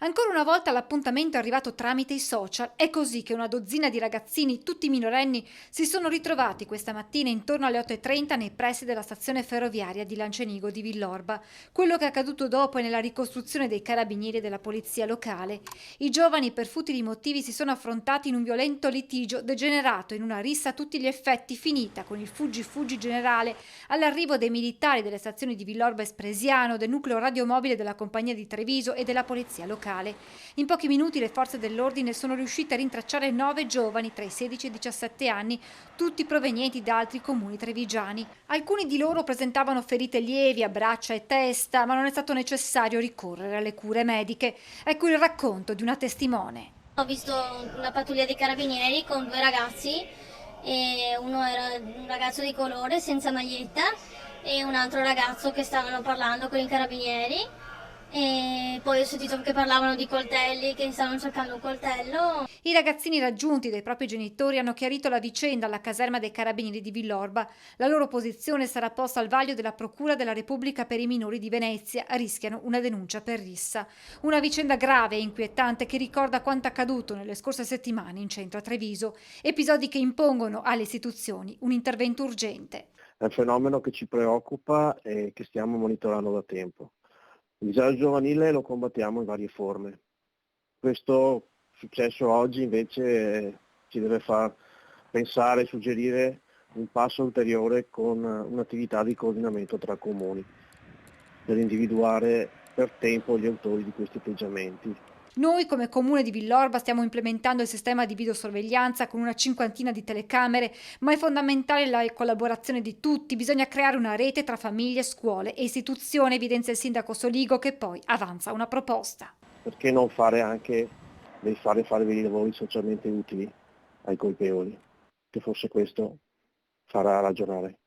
Ancora una volta l'appuntamento è arrivato tramite i social. È così che una dozzina di ragazzini, tutti minorenni, si sono ritrovati questa mattina intorno alle 8:30 nei pressi della stazione ferroviaria di Lancenigo di Villorba. Quello che è accaduto dopo è nella ricostruzione dei carabinieri e della polizia locale. I giovani, per futili motivi, si sono affrontati in un violento litigio degenerato in una rissa a tutti gli effetti, finita con il fuggi-fuggi generale all'arrivo dei militari delle stazioni di Villorba e Spresiano, del nucleo radiomobile della compagnia di Treviso e della polizia locale. In pochi minuti le forze dell'ordine sono riuscite a rintracciare 9 giovani tra i 16 e i 17 anni, tutti provenienti da altri comuni trevigiani. Alcuni di loro presentavano ferite lievi a braccia e testa, ma non è stato necessario ricorrere alle cure mediche. Ecco il racconto di una testimone. Ho visto una pattuglia dei carabinieri con due ragazzi, e uno era un ragazzo di colore senza maglietta e un altro ragazzo che stavano parlando con i carabinieri, e poi ho sentito che parlavano di coltelli, che stavano cercando un coltello. I ragazzini raggiunti dai propri genitori hanno chiarito la vicenda alla caserma dei carabinieri di Villorba. La loro posizione sarà posta al vaglio della Procura della Repubblica per i minori di Venezia. Rischiano una denuncia per rissa. Una vicenda grave e inquietante che ricorda quanto accaduto nelle scorse settimane in centro a Treviso. Episodi che impongono alle istituzioni un intervento urgente. È un fenomeno che ci preoccupa e che stiamo monitorando da tempo. Il disagio giovanile lo combattiamo in varie forme. Questo successo oggi invece ci deve far pensare e suggerire un passo ulteriore con un'attività di coordinamento tra comuni per individuare per tempo gli autori di questi atteggiamenti. Noi come comune di Villorba stiamo implementando il sistema di videosorveglianza con una cinquantina di telecamere, ma è fondamentale la collaborazione di tutti. Bisogna creare una rete tra famiglie, scuole e istituzioni, evidenzia il sindaco Soligo, che poi avanza una proposta. Perché non fare anche fare dei lavori socialmente utili ai colpevoli? Che forse questo farà ragionare.